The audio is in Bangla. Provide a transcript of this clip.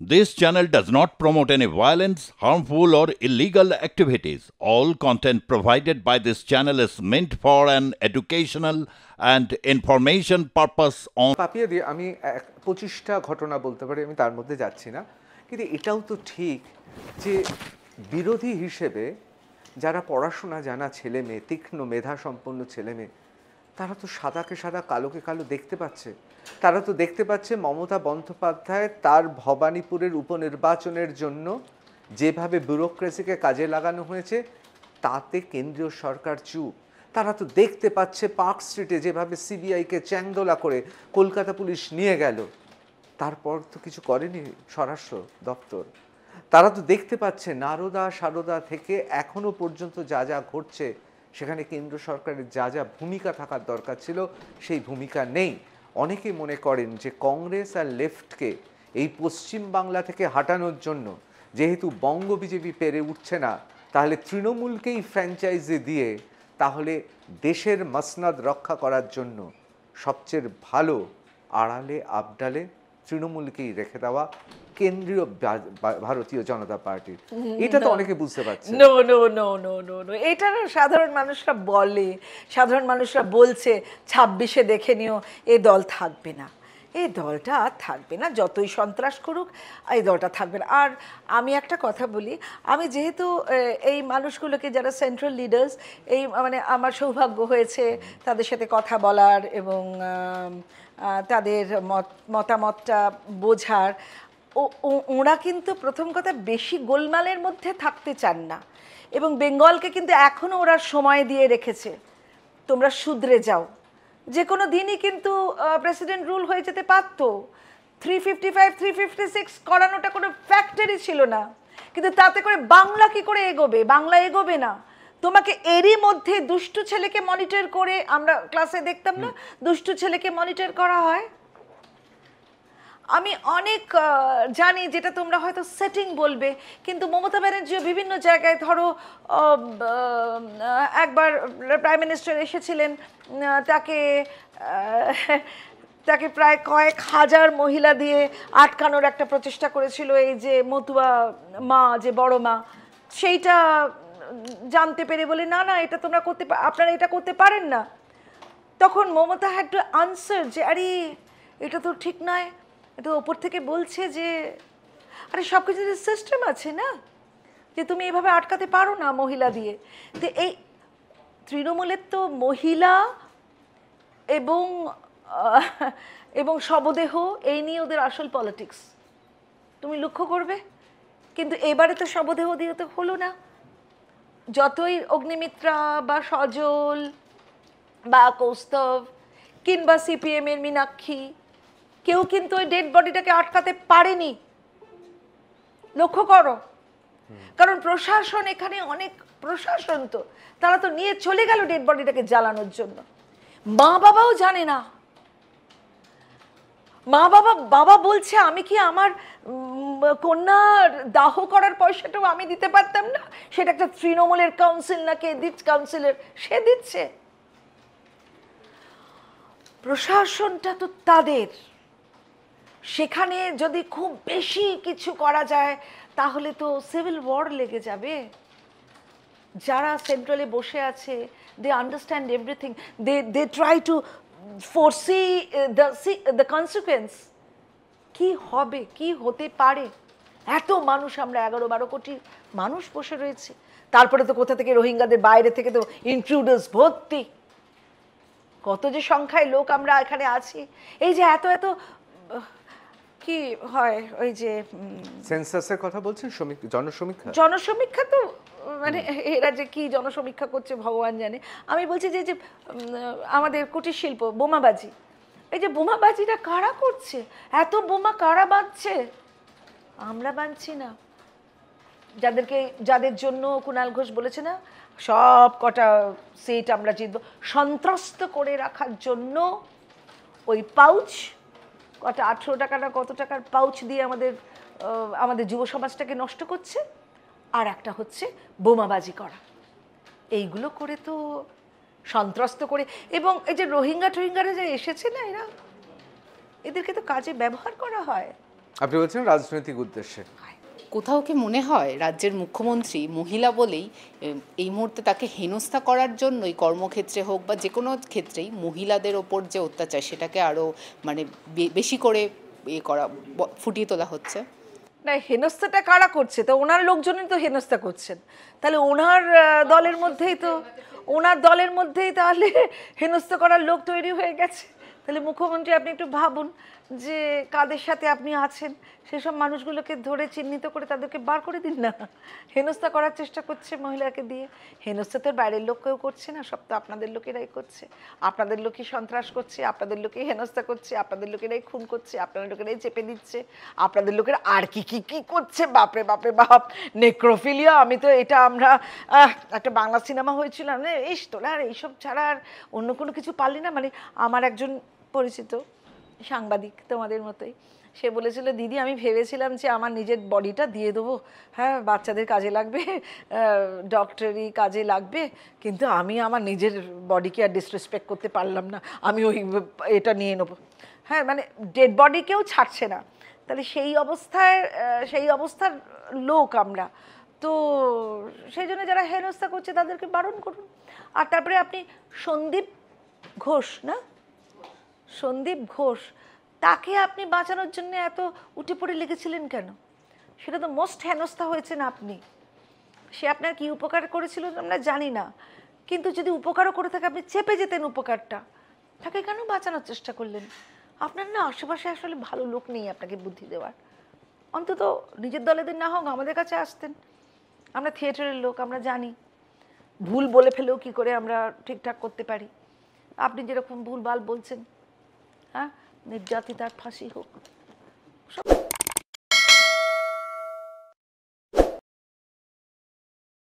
This channel does not promote any violence, harmful, or illegal activities. All content provided by this channel is meant for an educational and information purpose only. পাপিয়ে দিয়ে আমি 25টা ঘটনা বলতে পারি, আমি তার মধ্যে যাচ্ছি না, কিন্তু এটাও তো ঠিক যে বিরোধী হিসেবে যারা পড়াশোনা জানা ছেলে মেয়ে, তীক্ষ্ণ মেধা সম্পন্ন ছেলে মেয়ে, তারা তো সাদাকে সাদা কালোকে কালো দেখতে পাচ্ছে। তারা তো দেখতে পাচ্ছে মমতা বন্দ্যোপাধ্যায় তার ভবানীপুরের উপনির্বাচনের জন্য যেভাবে ব্যুরোক্রেসিকে কাজে লাগানো হয়েছে তাতে কেন্দ্রীয় সরকার চুপ। তারা তো দেখতে পাচ্ছে পার্ক স্ট্রিটে যেভাবে সিবিআইকে চ্যাংদোলা করে কলকাতা পুলিশ নিয়ে গেল, তারপর তো কিছু করেনি স্বরাষ্ট্র দপ্তর। তারা তো দেখতে পাচ্ছে নারদা সারদা থেকে এখনো পর্যন্ত যা যা ঘটছে সেখানে কেন্দ্র সরকারের যা যা ভূমিকা থাকার দরকার ছিল সেই ভূমিকা নেই। অনেকে মনে করেন যে কংগ্রেস আর লেফটকে এই পশ্চিম বাংলা থেকে হাঁটানোর জন্য যেহেতু বঙ্গ বিজেপি পেরে উঠছে না, তাহলে তৃণমূলকেই ফ্র্যাঞ্চাইজি দিয়ে তাহলে দেশের মসনদ রক্ষা করার জন্য সবচেয়ে ভালো আড়ালে আবডালে তৃণমূলকেই রেখে দেওয়া কেন্দ্রীয় ভারতীয় জনতা পার্টির। এটা তো অনেকে বুঝতে পারছে। No no no no no no এটা না সাধারণ মানুষরা বলে, সাধারণ মানুষরা বলছে 26-এ দেখে নিও এ দল থাকবে না, এই দলটা আর থাকবে না, যতই সন্ত্রাস করুক এই দলটা থাকবে না। আর আমি একটা কথা বলি, আমি যেহেতু এই মানুষগুলোকে যারা সেন্ট্রাল লিডার্স, এই মানে আমার সৌভাগ্য হয়েছে তাদের সাথে কথা বলার এবং তাদের মতামতটা বোঝার, ওরা কিন্তু প্রথম কথা বেশি গোলমালের মধ্যে থাকতে চান না, এবং বেঙ্গলকে কিন্তু এখনও ওরা সময় দিয়ে রেখেছে, তোমরা শুধরে যাও। যে কোনো দিনই কিন্তু প্রেসিডেন্ট রুল হয়ে যেতে পারতো, 355 356 করানোটা কোনো ফ্যাক্টরই ছিল না, কিন্তু তাতে করে বাংলা কি করে এগোবে? বাংলা এগোবে না। তোমাকে এরই মধ্যে দুষ্টু ছেলেকে মনিটর করে, আমরা ক্লাসে দেখতাম না দুষ্টু ছেলেকে মনিটর করা হয়। আমি অনেক জানি যেটা তোমরা হয়তো সেটিং বলবে, কিন্তু মমতা ব্যানার্জিও বিভিন্ন জায়গায়, ধরো একবার প্রাইম মিনিস্টার এসেছিলেন, তাকে তাকে প্রায় কয়েক হাজার মহিলা দিয়ে আটকানোর একটা প্রচেষ্টা করেছিল, এই যে মতুয়া মা, যে বড় মা, সেইটা জানতে পেরে বলে না না এটা তোমরা করতে, আপনারা এটা করতে পারেন না। তখন মমতা হ্যাড টু আনসার যে আরে এটা তো ঠিক নয়, এটা ওপর থেকে বলছে যে আরে সব কিছু সিস্টেম আছে না, যে তুমি এভাবে আটকাতে পারো না মহিলা দিয়ে। তো এই তৃণমূলের তো মহিলা এবং এবং শবদেহ এই নিয়ে ওদের আসল পলিটিক্স, তুমি লক্ষ্য করবে। কিন্তু এবারে তো শবদেহ দিয়ে তো হলো না, যতই অগ্নিমিত্রা বা সজল বা কৌস্তব কিংবা সিপিএমের মীনাক্ষী, কেউ কিন্তু ওই ডেড বডিটাকে আটকাতে পারেনি, লক্ষ্য করো। কারণ প্রশাসন এখানে অনেক প্রশাসন, তো তারা তো নিয়ে চলে গেল ডেড বডিটাকে জ্বালানোর জন্য। মা বাবাও জানে না, মা বাবা বলছে আমি কি আমার কন্যার দাহ করার পয়সাটাও আমি দিতে পারতাম না? সেটা একটা তৃণমূলের কাউন্সিল না কে দিচ্ছে, কাউন্সিলর সে দিচ্ছে। প্রশাসনটা তো তাদের, সেখানে যদি খুব বেশি কিছু করা যায় তাহলে তো সিভিল ওয়ার লেগে যাবে। যারা সেন্ট্রালে বসে আছে, they understand everything, they try to foresee the consequence, কি হবে, কি হতে পারে। এত মানুষ, আমরা 11-12 কোটি মানুষ বসে রয়েছে, তারপরে তো কোথা থেকে রোহিঙ্গাদের বাইরে থেকে তো ইন্ট্রুডার্স ভর্তি, কত যে সংখ্যায় লোক আমরা এখানে আছি। এই যে এত এত কি হয়, ওই যে সেন্সাসের কথা বলছেন, জনসমীক্ষা, জনসমীক্ষা তো মানে এরা যে কি জনসমীক্ষা করছে ভগবান জানে। আমি বলছি যে যে আমাদের কুটির শিল্প বোমাবাজি, এই যে বোমাবাজিটা কারা করছে, এত বোমা কারা বাঁধছে? আমরা বাঁধছি না। যাদের জন্য কুণাল ঘোষ বলেছে না সব কটা সিট আমরা জিতব, সন্ত্রস্ত করে রাখার জন্য ওই পাউচ, কটা 18 টাকা না কত টাকার পাউচ দিয়ে আমাদের যুব সমাজটাকে নষ্ট করছে। আর একটা হচ্ছে বোমাবাজি করা, এইগুলো করে তো সন্ত্রস্ত করে। এবং এই যে রোহিঙ্গারা যে এসেছে না, এদেরকে তো কাজে ব্যবহার করা হয়। আপনি বলছেন রাজনৈতিক উদ্দেশ্যে। কোথাও কি মনে হয় রাজ্যের মুখ্যমন্ত্রী মহিলা বলেই এই মুহূর্তে তাকে হেনস্থা করার জন্যই কর্মক্ষেত্রে হোক বা যে কোনো ক্ষেত্রেই মহিলাদের ওপর যে অত্যাচার সেটাকে আরও মানে বেশি করে ফুটিয়ে তোলা হচ্ছে? না, হেনস্থাটা কারা করছে? তো ওনার লোকজনই তো হেনস্থা করছেন। তাহলে ওনার দলের মধ্যেই তাহলে হেনস্থা করার লোক তৈরি হয়ে গেছে। তাহলে মুখ্যমন্ত্রী আপনি একটু ভাবুন যে কাদের সাথে আপনি আছেন, সেসব মানুষগুলোকে ধরে চিহ্নিত করে তাদেরকে বার করে দিন না। হেনস্থা করার চেষ্টা করছে মহিলাকে দিয়ে। হেনস্থা তো বাইরের লোক কেউ করছে না, সব তো আপনাদের লোকেরাই করছে। আপনাদের লোকই সন্ত্রাস করছে, আপনাদের লোকেই হেনস্থা করছে, আপনাদের লোকেরাই খুন করছে, আপনাদের লোকেরাই চেপে দিচ্ছে, আপনাদের লোকেরা আর কি কি কি করছে, বাপরে বাপরে বাপ। নেক্রোফিলিয়া, আমি তো এটা আমরা একটা বাংলা সিনেমা হয়েছিল না, ইস তোরা আর এইসব ছাড়া আর অন্য কোনো কিছু পারলি না। মানে আমার একজন পরিচিত সাংবাদিক তোমাদের মতোই, সে বলেছিল দিদি আমি ভেবেছিলাম যে আমার নিজের বডিটা দিয়ে দেবো, হ্যাঁ বাচ্চাদের কাজে লাগবে, ডক্টরি কাজে লাগবে, কিন্তু আমি আমার নিজের বডিকে আর ডিসরেসপেক্ট করতে পারলাম না, আমি ওই এটা নিয়ে নেবো। হ্যাঁ মানে ডেড বডিকেও ছাড়ছে না। তাহলে সেই অবস্থার লোক আমরা তো, সেই জন্য যারা হেনস্থা করছে তাদেরকে বারণ করুন। আর তারপরে আপনি সন্দীপ ঘোষ, তাকে আপনি বাঁচানোর জন্য এত উঠে পড়ে লেগেছিলেন কেন? সেটা তো মোস্ট হেনস্থা হয়েছেন আপনি। সে আপনার কি উপকার করেছিল আমরা জানি না, কিন্তু যদি উপকারও করে থাকে আপনি চেপে যেতেন উপকারটা, তাকে কেন বাঁচানোর চেষ্টা করলেন? আপনার না আশেপাশে আসলে ভালো লোক নেই আপনাকে বুদ্ধি দেওয়ার। অন্তত নিজের দলেদের না হোক আমাদের কাছে আসতেন। আমরা থিয়েটারের লোক, আমরা জানি ভুল বলে ফেলেও কি করে আমরা ঠিকঠাক করতে পারি। আপনি যেরকম ভুলভাল বলছেন, হ্যাঁ নির্যাতিতার ফাঁসি হোক।